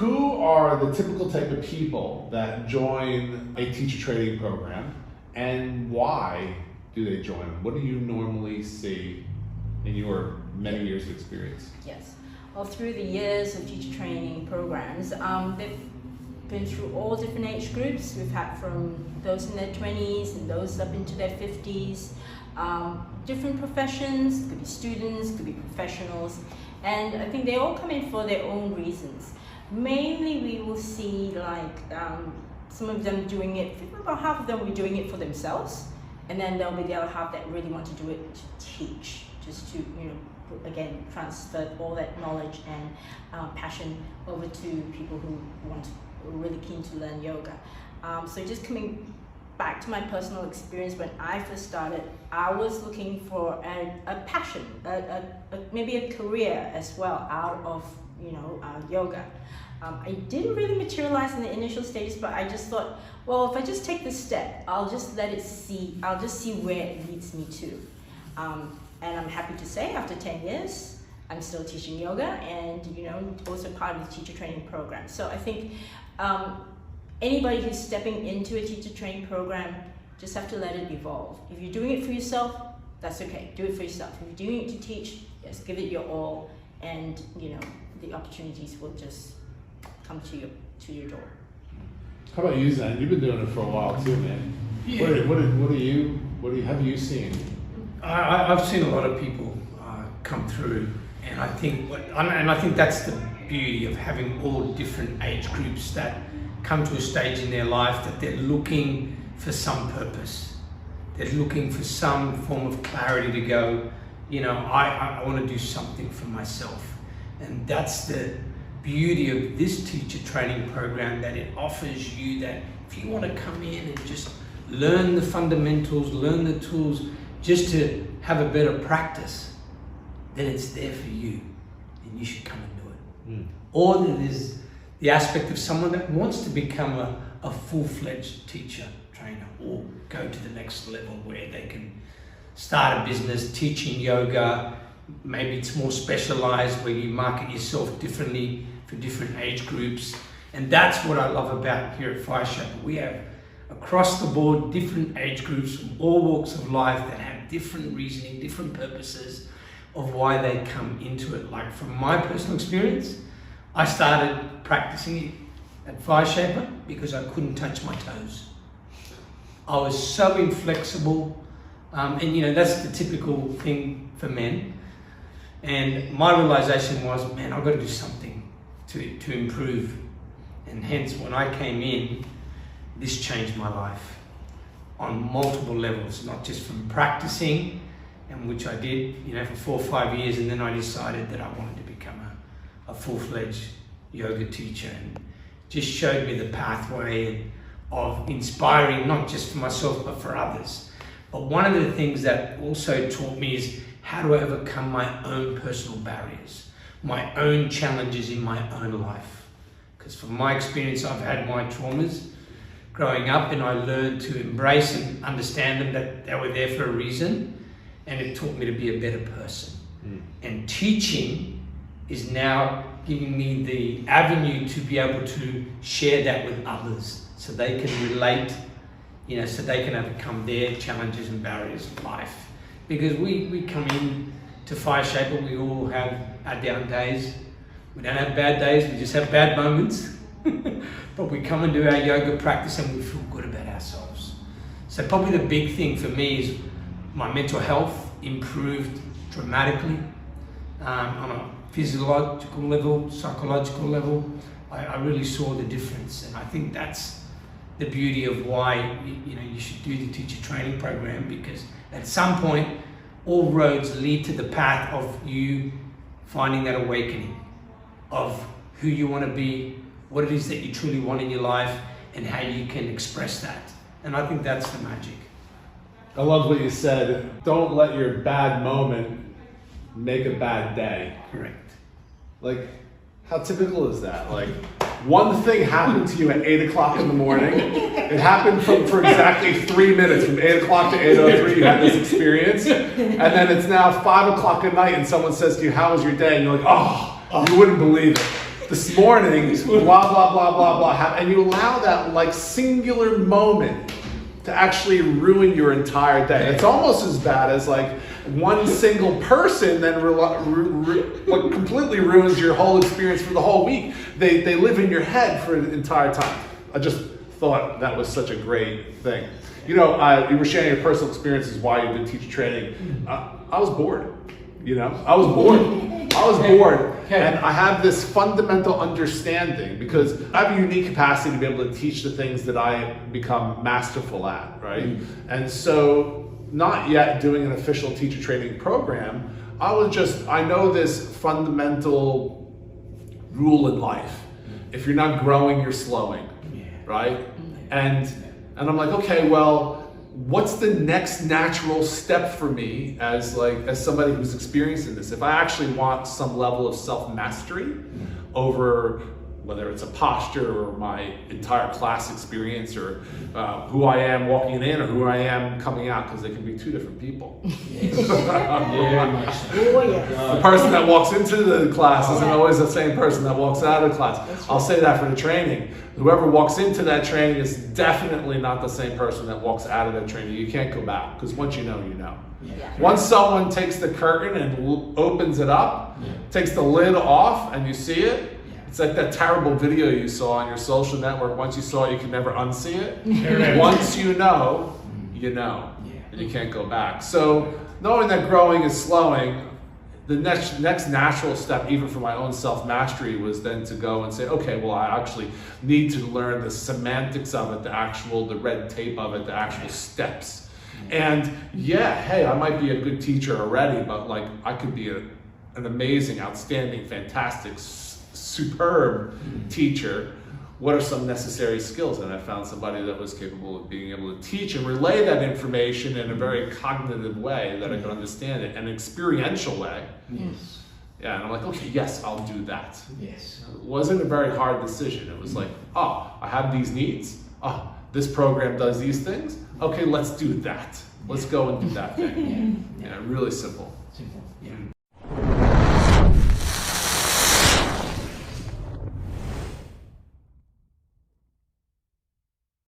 who are the typical type of people that join a teacher training program, and why do they join them? What do you normally see in your many years of experience? Yes. Well, through the years of teacher training programs, they've been through all different age groups. We've had from those in their 20s and those up into their 50s, different professions, could be students, could be professionals, and I think they all come in for their own reasons. Mainly we will see some of them doing it, about half of them will be doing it for themselves, and then there'll be the other half that really want to do it to teach, just to, again, transfer all that knowledge and passion over to people who are really keen to learn yoga. So just coming back to my personal experience, when I first started, I was looking for a passion, maybe a career as well out of yoga. I didn't really materialize in the initial stages, but I just thought, well, if I just take this step, I'll just see where it leads me to. And I'm happy to say, after 10 years, I'm still teaching yoga and also part of the teacher training program. So I think anybody who's stepping into a teacher training program just have to let it evolve. If you're doing it for yourself, that's okay. Do it for yourself. If you're doing it to teach, yes, give it your all, and the opportunities will just come to your door. How about you, Zen? You've been doing it for a while too, man. Yeah. What have you seen? I've seen a lot of people come through, and I think that's the beauty of having all different age groups that come to a stage in their life that they're looking for some purpose. They're looking for some form of clarity to go, I want to do something for myself. And that's the beauty of this teacher training program, that it offers you that if you want to come in and just learn the fundamentals, learn the tools, just to have a better practice, then it's there for you, and you should come and do it. Or there's the aspect of someone that wants to become a full-fledged teacher trainer, or go to the next level where they can start a business teaching yoga. Maybe it's more specialized, where you market yourself differently for different age groups. And that's what I love about here at Fire Shaper. We have across the board different age groups from all walks of life that have different reasoning, different purposes of why they come into it. Like from my personal experience, I started practicing it at Fire Shaper because I couldn't touch my toes. I was so inflexible, and that's the typical thing for men. And my realization was, man, I've got to do something to improve. And hence, when I came in, this changed my life on multiple levels, not just from practicing, and which I did, for 4 or 5 years, and then I decided that I wanted to become a full-fledged yoga teacher, and just showed me the pathway of inspiring, not just for myself, but for others. But one of the things that also taught me is how do I overcome my own personal barriers, my own challenges in my own life. Because from my experience, I've had my traumas growing up, and I learned to embrace and understand them, that they were there for a reason, and it taught me to be a better person. And teaching is now giving me the avenue to be able to share that with others, so they can relate, so they can overcome their challenges and barriers of life. Because we come in to Fire Shaper, we all have our down days. We don't have bad days, we just have bad moments. But we come and do our yoga practice and we feel good about ourselves. So probably the big thing for me is my mental health improved dramatically on a physiological level, psychological level. I really saw the difference, and I think that's the beauty of why you should do the teacher training program, because at some point all roads lead to the path of you finding that awakening of who you want to be, what it is that you truly want in your life, and how you can express that. And I think that's the magic. I love what you said. Don't let your bad moment make a bad day. Correct. Like, how typical is that? Like, one thing happened to you at 8 o'clock in the morning. It happened for exactly 3 minutes, from 8 o'clock to 8:03. You had this experience, and then it's now 5 o'clock at night, and someone says to you, "How was your day?" And you're like, "Oh, you wouldn't believe it. this morning, blah, blah, blah, blah, blah. And you allow that like singular moment to actually ruin your entire day. It's almost as bad as like one single person then completely ruins your whole experience for the whole week. They live in your head for the entire time. I just thought that was such a great thing. You know, you were sharing your personal experiences why you did teacher training. I was bored. You know, I was bored. And I have this fundamental understanding because I have a unique capacity to be able to teach the things that I become masterful at, right? And so, not yet doing an official teacher training program, I know this fundamental rule in life. If you're not growing, you're slowing, right? And I'm like, okay, well, what's the next natural step for me as somebody who's experiencing this? If I actually want some level of self-mastery over whether it's a posture or my entire class experience or who I am walking in or who I am coming out, because they can be two different people. Yes. The person that walks into the class isn't always the same person that walks out of the class. I'll say that for the training. Whoever walks into that training is definitely not the same person that walks out of that training. You can't go back, because once you know, you know. Yeah. Once someone takes the curtain and opens it up, takes the lid off, and you see it, it's like that terrible video you saw on your social network. Once you saw it, you can never unsee it. Once you know, you know, and you can't go back. So knowing that growing is slowing, the next natural step, even for my own self-mastery, was then to go and say, okay, well, I actually need to learn the semantics of it, the red tape of it, the actual steps. And hey, I might be a good teacher already, but like I could be an amazing, outstanding, fantastic, superb teacher. What are some necessary skills? And I found somebody that was capable of being able to teach and relay that information in a very cognitive way that I could understand it, an experiential way. Yes. Yeah, and I'm like, okay, yes, I'll do that. Yes. It wasn't a very hard decision. It was like, oh, I have these needs. Oh, this program does these things. Okay, let's do that. Let's go and do that thing. Yeah, really simple. Simple.